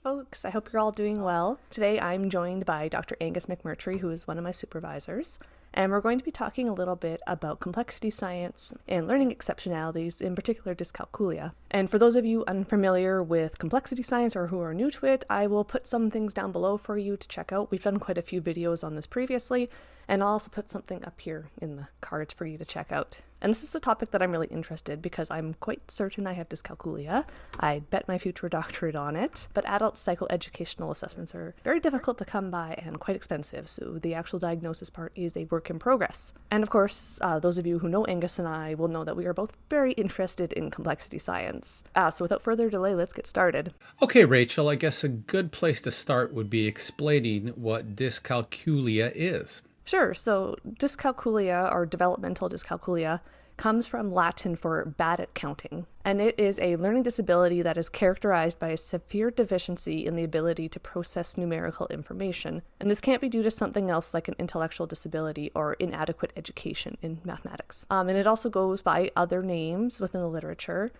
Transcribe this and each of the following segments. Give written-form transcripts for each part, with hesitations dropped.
folks. I hope you're all doing well. Today I'm joined by Dr. Angus McMurtry, who is one of my supervisors, and we're going to be talking a little bit about complexity science and learning exceptionalities, in particular dyscalculia. And for those of you unfamiliar with complexity science or who are new to it, I will put some things down below for you to check out. We've done quite a few videos on this previously, and I'll also put something up here in the cards for you to check out. And this is a topic that I'm really interested because I'm quite certain I have dyscalculia. I'd bet my future doctorate on it, but adult psychoeducational assessments are very difficult to come by and quite expensive, so the actual diagnosis part is a work in progress. And of course, those of you who know Angus and I will know that we are both very interested in complexity science. So without further delay, let's get started. Okay, Rachel, I guess a good place to start would be explaining what dyscalculia is. Sure, so dyscalculia, or developmental dyscalculia, comes from Latin for bad at counting, and it is a learning disability that is characterized by a severe deficiency in the ability to process numerical information, and this can't be due to something else like an intellectual disability or inadequate education in mathematics. And it also goes by other names within the literature.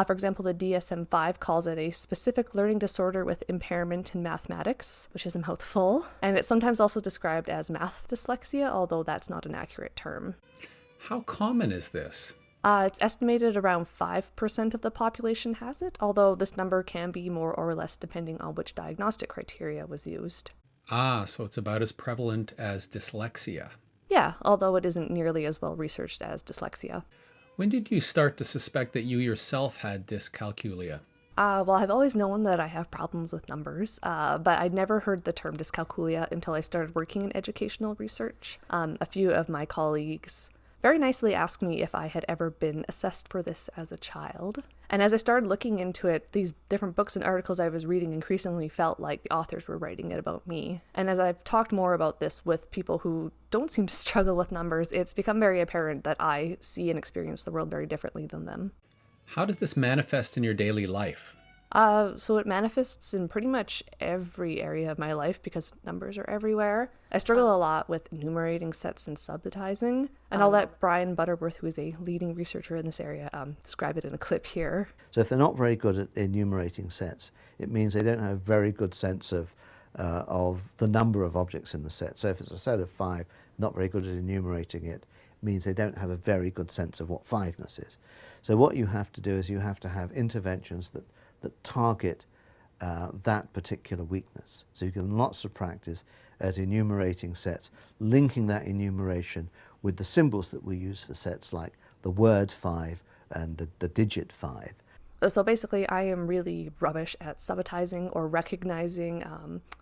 For example, the DSM-5 calls it a specific learning disorder with impairment in mathematics, which is a mouthful, and it's sometimes also described as math dyslexia, although that's not an accurate term. How common is this? It's estimated around 5% of the population has it, although this number can be more or less depending on which diagnostic criteria was used. So it's about as prevalent as dyslexia. Yeah, although it isn't nearly as well researched as dyslexia. When did you start to suspect that you yourself had dyscalculia? Well, I've always known that I have problems with numbers, but I'd never heard the term dyscalculia until I started working in educational research. A few of my colleagues very nicely asked me if I had ever been assessed for this as a child. And as I started looking into it, these different books and articles I was reading increasingly felt like the authors were writing it about me. And as I've talked more about this with people who don't seem to struggle with numbers, it's become very apparent that I see and experience the world very differently than them. How does this manifest in your daily life? So it manifests in pretty much every area of my life because numbers are everywhere. I struggle a lot with enumerating sets and subitizing, and I'll let Brian Butterworth, who is a leading researcher in this area, describe it in a clip here. So if they're not very good at enumerating sets, it means they don't have a very good sense of the number of objects in the set. So if it's a set of 5, not very good at enumerating it, means they don't have a very good sense of what 5ness is. So what you have to do is you have to have interventions that target that particular weakness. So you get lots of practice at enumerating sets, linking that enumeration with the symbols that we use for sets like the word 5 and the digit 5. So basically, I am really rubbish at subitizing or recognizing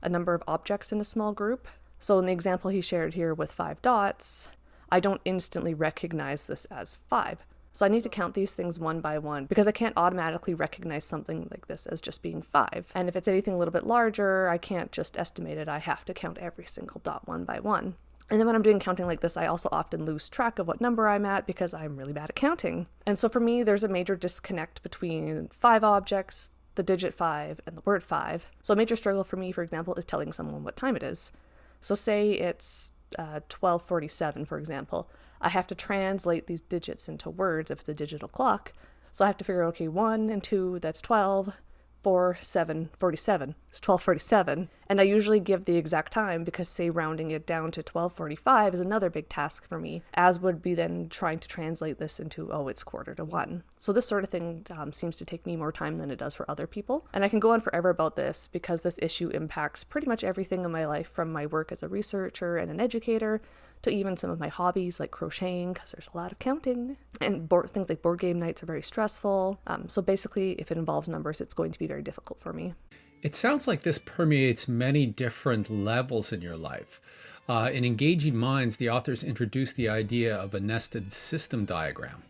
a number of objects in a small group. So in the example he shared here with 5 dots, I don't instantly recognize this as 5. So I need to count these things one by one because I can't automatically recognize something like this as just being 5. And if it's anything a little bit larger, I can't just estimate it. I have to count every single dot one by one. And then when I'm doing counting like this, I also often lose track of what number I'm at because I'm really bad at counting. And so for me, there's a major disconnect between 5 objects, the digit 5, and the word 5. So a major struggle for me, for example, is telling someone what time it is. So say it's 12:47, for example. I have to translate these digits into words if it's a digital clock. So I have to figure, okay, 1 and 2, that's 12, 4, 7, 47. It's 12:47. And I usually give the exact time because, say, rounding it down to 12:45 is another big task for me, as would be then trying to translate this into, it's 1:45. So this sort of thing seems to take me more time than it does for other people. And I can go on forever about this because this issue impacts pretty much everything in my life, from my work as a researcher and an educator to even some of my hobbies like crocheting, because there's a lot of counting. And things like board game nights are very stressful. So basically, if it involves numbers, it's going to be very difficult for me. It sounds like this permeates many different levels in your life. In Engaging Minds, the authors introduced the idea of a nested system diagram.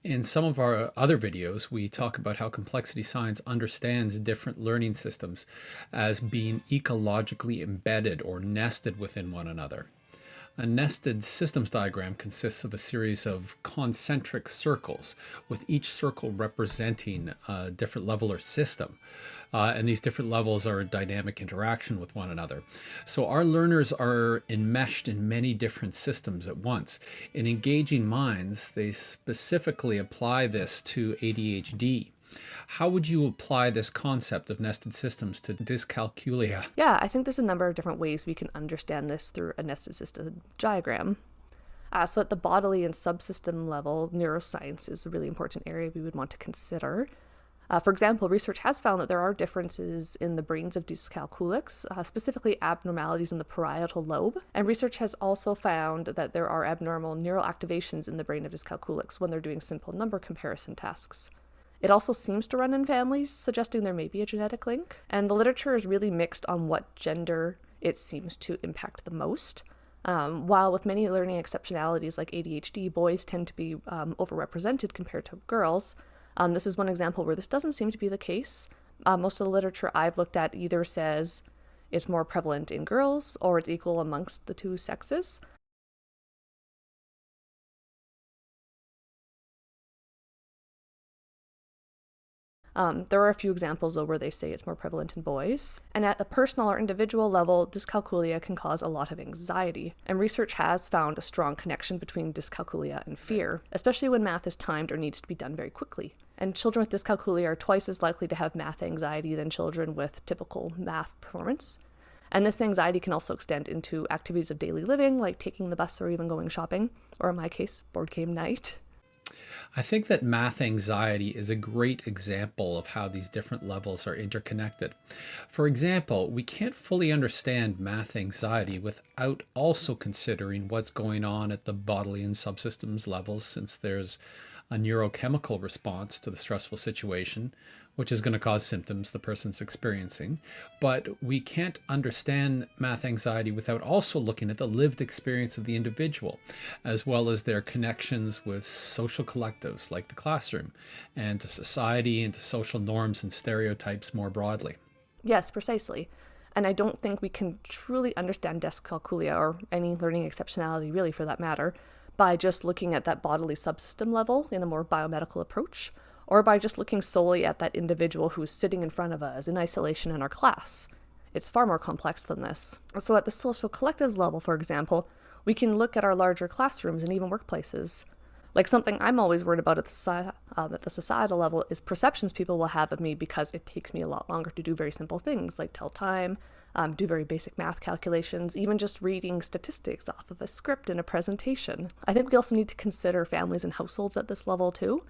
In some of our other videos, we talk about how complexity science understands different learning systems as being ecologically embedded or nested within one another. A nested systems diagram consists of a series of concentric circles, with each circle representing a different level or system. And these different levels are in dynamic interaction with one another. So our learners are enmeshed in many different systems at once. In Engaging Minds, they specifically apply this to ADHD. How would you apply this concept of nested systems to dyscalculia? Yeah, I think there's a number of different ways we can understand this through a nested system diagram. So at the bodily and subsystem level, neuroscience is a really important area we would want to consider. For example, research has found that there are differences in the brains of dyscalculics, specifically abnormalities in the parietal lobe. And research has also found that there are abnormal neural activations in the brain of dyscalculics when they're doing simple number comparison tasks. It also seems to run in families, suggesting there may be a genetic link. And the literature is really mixed on what gender it seems to impact the most. While with many learning exceptionalities like ADHD, boys tend to be overrepresented compared to girls, this is one example where this doesn't seem to be the case. Most of the literature I've looked at either says it's more prevalent in girls or it's equal amongst the two sexes. There are a few examples though where they say it's more prevalent in boys. And at a personal or individual level, dyscalculia can cause a lot of anxiety. And research has found a strong connection between dyscalculia and fear, especially when math is timed or needs to be done very quickly. And children with dyscalculia are twice as likely to have math anxiety than children with typical math performance. And this anxiety can also extend into activities of daily living, like taking the bus or even going shopping, or in my case, board game night. I think that math anxiety is a great example of how these different levels are interconnected. For example, we can't fully understand math anxiety without also considering what's going on at the bodily and subsystems levels, since there's a neurochemical response to the stressful situation, which is going to cause symptoms the person's experiencing. But we can't understand math anxiety without also looking at the lived experience of the individual, as well as their connections with social collectives like the classroom, and to society and to social norms and stereotypes more broadly. Yes, precisely. And I don't think we can truly understand dyscalculia, or any learning exceptionality really for that matter, by just looking at that bodily subsystem level in a more biomedical approach, or by just looking solely at that individual who's sitting in front of us in isolation in our class. It's far more complex than this. So at the social collectives level, for example, we can look at our larger classrooms and even workplaces. Like something I'm always worried about at the societal level is perceptions people will have of me because it takes me a lot longer to do very simple things like tell time, do very basic math calculations, even just reading statistics off of a script in a presentation. I think we also need to consider families and households at this level too.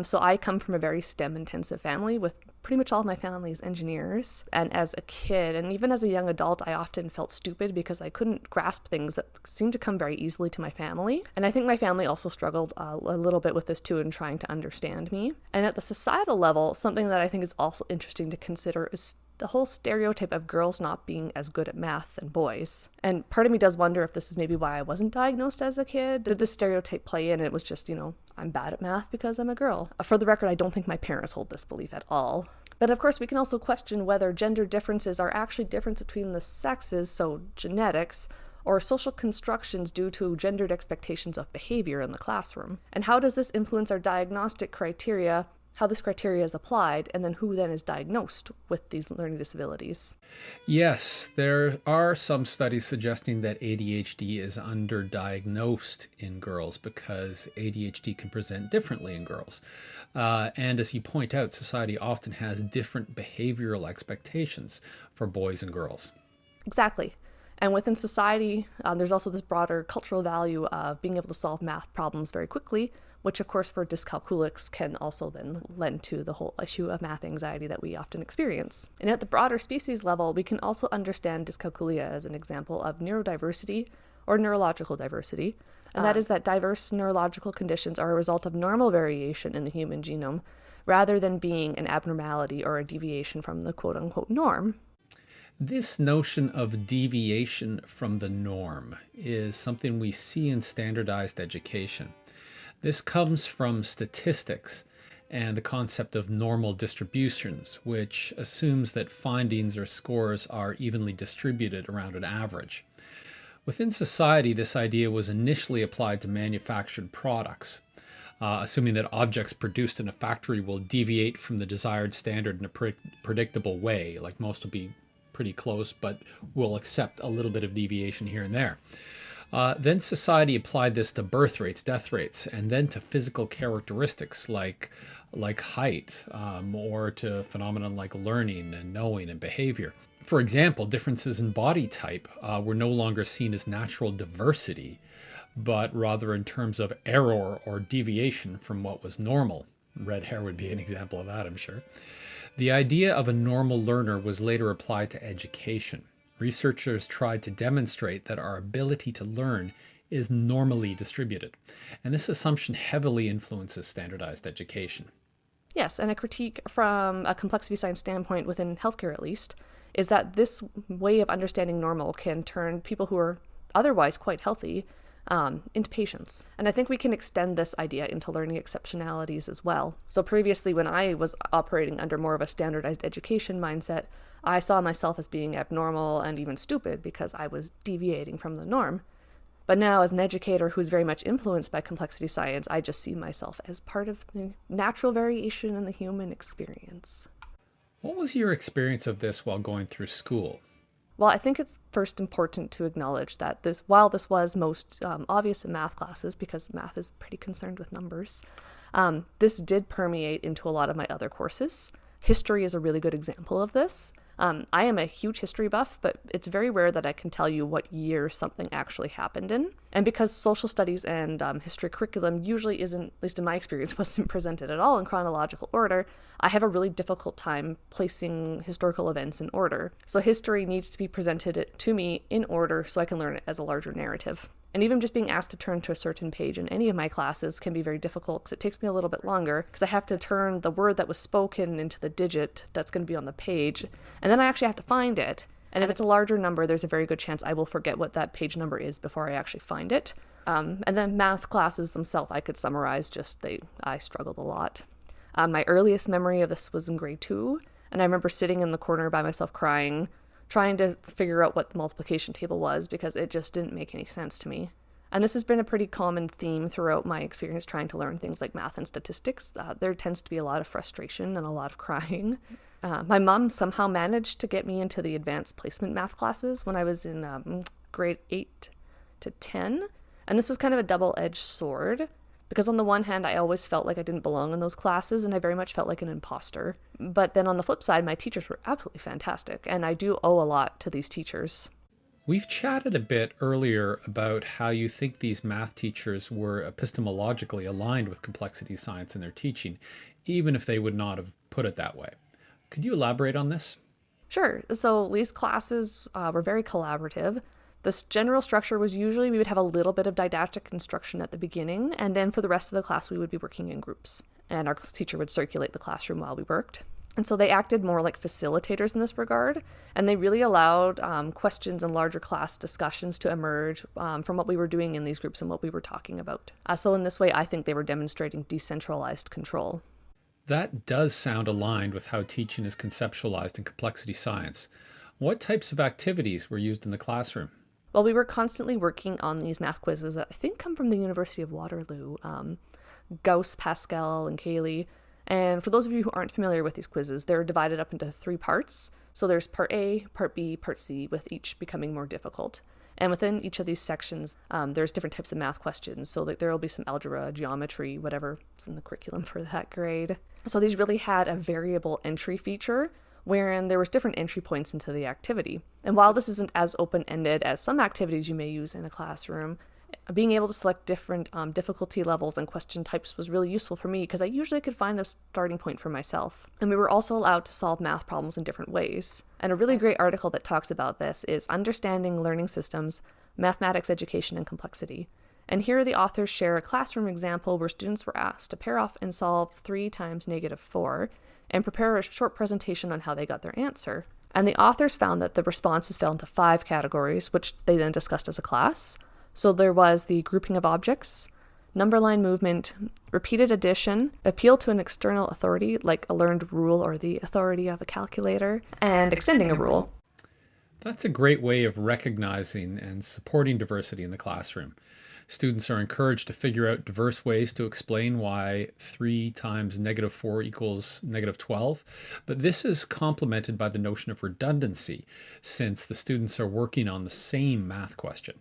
So I come from a very STEM-intensive family with pretty much all of my family is engineers. And as a kid, and even as a young adult, I often felt stupid because I couldn't grasp things that seemed to come very easily to my family. And I think my family also struggled a little bit with this too in trying to understand me. And at the societal level, something that I think is also interesting to consider is the whole stereotype of girls not being as good at math than boys. And part of me does wonder if this is maybe why I wasn't diagnosed as a kid. Did this stereotype play in and it was just, I'm bad at math because I'm a girl? For the record, I don't think my parents hold this belief at all. But of course, we can also question whether gender differences are actually difference between the sexes, so genetics, or social constructions due to gendered expectations of behavior in the classroom. And how does this influence our diagnostic criteria, how this criteria is applied, and then who then is diagnosed with these learning disabilities? Yes, there are some studies suggesting that ADHD is underdiagnosed in girls because ADHD can present differently in girls. And as you point out, society often has different behavioral expectations for boys and girls. Exactly. And within society, there's also this broader cultural value of being able to solve math problems very quickly, which of course for dyscalculics can also then lend to the whole issue of math anxiety that we often experience. And at the broader species level, we can also understand dyscalculia as an example of neurodiversity or neurological diversity. And that is that diverse neurological conditions are a result of normal variation in the human genome, rather than being an abnormality or a deviation from the quote-unquote norm. This notion of deviation from the norm is something we see in standardized education. This comes from statistics and the concept of normal distributions, which assumes that findings or scores are evenly distributed around an average. Within society, this idea was initially applied to manufactured products, assuming that objects produced in a factory will deviate from the desired standard in a predictable way, like most will be pretty close, but we'll accept a little bit of deviation here and there. Then society applied this to birth rates, death rates, and then to physical characteristics like height, or to phenomena like learning and knowing and behavior. For example, differences in body type were no longer seen as natural diversity, but rather in terms of error or deviation from what was normal. Red hair would be an example of that, I'm sure. The idea of a normal learner was later applied to education. Researchers tried to demonstrate that our ability to learn is normally distributed, and this assumption heavily influences standardized education. Yes, and a critique from a complexity science standpoint within healthcare at least is that this way of understanding normal can turn people who are otherwise quite healthy into patients. And I think we can extend this idea into learning exceptionalities as well. So previously, when I was operating under more of a standardized education mindset, I saw myself as being abnormal and even stupid because I was deviating from the norm. But now, as an educator who's very much influenced by complexity science, I just see myself as part of the natural variation in the human experience. What was your experience of this while going through school? Well, I think it's first important to acknowledge that while this was most obvious in math classes, because math is pretty concerned with numbers, this did permeate into a lot of my other courses. History is a really good example of this. I am a huge history buff, but it's very rare that I can tell you what year something actually happened in. And because social studies and history curriculum usually isn't, at least in my experience, wasn't presented at all in chronological order, I have a really difficult time placing historical events in order. So history needs to be presented to me in order so I can learn it as a larger narrative. And even just being asked to turn to a certain page in any of my classes can be very difficult because it takes me a little bit longer because I have to turn the word that was spoken into the digit that's going to be on the page. And then I actually have to find it. And if it's a larger number, there's a very good chance I will forget what that page number is before I actually find it. And then math classes themselves, I could summarize, I struggled a lot. My earliest memory of this was in grade 2. And I remember sitting in the corner by myself crying, trying to figure out what the multiplication table was because it just didn't make any sense to me. And this has been a pretty common theme throughout my experience trying to learn things like math and statistics. There tends to be a lot of frustration and a lot of crying. My mom somehow managed to get me into the advanced placement math classes when I was in grade 8 to 10. And this was kind of a double-edged sword because on the one hand, I always felt like I didn't belong in those classes and I very much felt like an imposter. But then on the flip side, my teachers were absolutely fantastic and I do owe a lot to these teachers. We've chatted a bit earlier about how you think these math teachers were epistemologically aligned with complexity science in their teaching, even if they would not have put it that way. Could you elaborate on this? Sure. So these classes were very collaborative. This general structure was usually we would have a little bit of didactic instruction at the beginning, and then for the rest of the class we would be working in groups. And our teacher would circulate the classroom while we worked. And so they acted more like facilitators in this regard, and they really allowed questions and larger class discussions to emerge from what we were doing in these groups and what we were talking about. So in this way, I think they were demonstrating decentralized control. That does sound aligned with how teaching is conceptualized in complexity science. What types of activities were used in the classroom? Well, we were constantly working on these math quizzes that I think come from the University of Waterloo, Gauss, Pascal, and Cayley. And for those of you who aren't familiar with these quizzes, they're divided up into 3 parts. So there's part A, part B, part C, with each becoming more difficult. And within each of these sections, there's different types of math questions. So there will be some algebra, geometry, whatever is in the curriculum for that grade. So these really had a variable entry feature wherein there was different entry points into the activity. And while this isn't as open-ended as some activities you may use in a classroom, being able to select different difficulty levels and question types was really useful for me because I usually could find a starting point for myself. And we were also allowed to solve math problems in different ways. And a really great article that talks about this is Understanding Learning Systems, Mathematics, Education, and Complexity. And here the authors share a classroom example where students were asked to pair off and solve 3 times -4 and prepare a short presentation on how they got their answer. And the authors found that the responses fell into 5 categories, which they then discussed as a class. So there was the grouping of objects, number line movement, repeated addition, appeal to an external authority like a learned rule or the authority of a calculator, and extending a rule. That's a great way of recognizing and supporting diversity in the classroom. Students are encouraged to figure out diverse ways to explain why 3 times -4 equals -12, but this is complemented by the notion of redundancy, since the students are working on the same math question.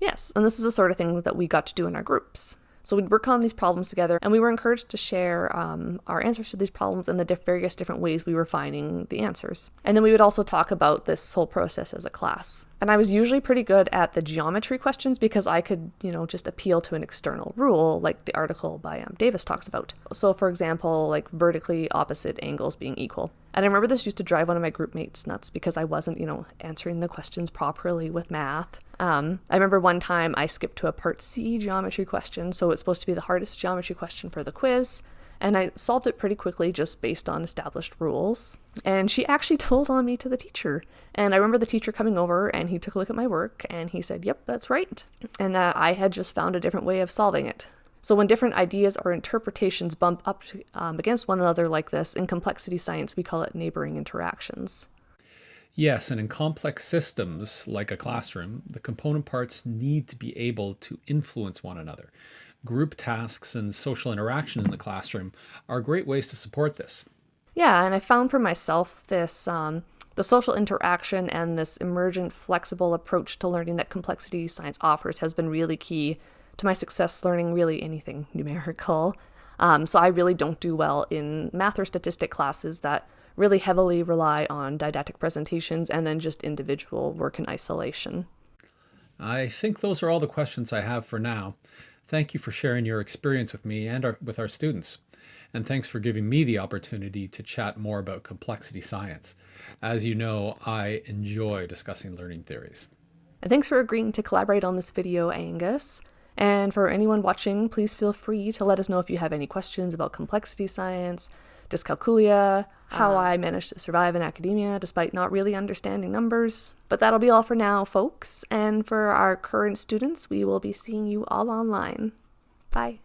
Yes, and this is the sort of thing that we got to do in our groups. So we'd work on these problems together, and we were encouraged to share our answers to these problems and the various different ways we were finding the answers. And then we would also talk about this whole process as a class. And I was usually pretty good at the geometry questions because I could, just appeal to an external rule, like the article by Davis talks about. So for example, like vertically opposite angles being equal. And I remember this used to drive one of my group mates nuts because I wasn't, answering the questions properly with math. I remember one time I skipped to a part C geometry question, so it's supposed to be the hardest geometry question for the quiz, and I solved it pretty quickly just based on established rules. And she actually told on me to the teacher. And I remember the teacher coming over and he took a look at my work and he said, "Yep, that's right," and that I had just found a different way of solving it. So when different ideas or interpretations bump up against one another like this, in complexity science, we call it neighboring interactions. Yes, and in complex systems like a classroom, the component parts need to be able to influence one another. Group tasks and social interaction in the classroom are great ways to support this. Yeah, and I found for myself this the social interaction and this emergent, flexible approach to learning that complexity science offers has been really key to my success learning really anything numerical. So I really don't do well in math or statistic classes that really heavily rely on didactic presentations and then just individual work in isolation. I think those are all the questions I have for now. Thank you for sharing your experience with me and with our students. And thanks for giving me the opportunity to chat more about complexity science. As you know, I enjoy discussing learning theories. And thanks for agreeing to collaborate on this video, Angus. And for anyone watching, please feel free to let us know if you have any questions about complexity science, dyscalculia, how I managed to survive in academia despite not really understanding numbers. But that'll be all for now, folks. And for our current students, we will be seeing you all online. Bye.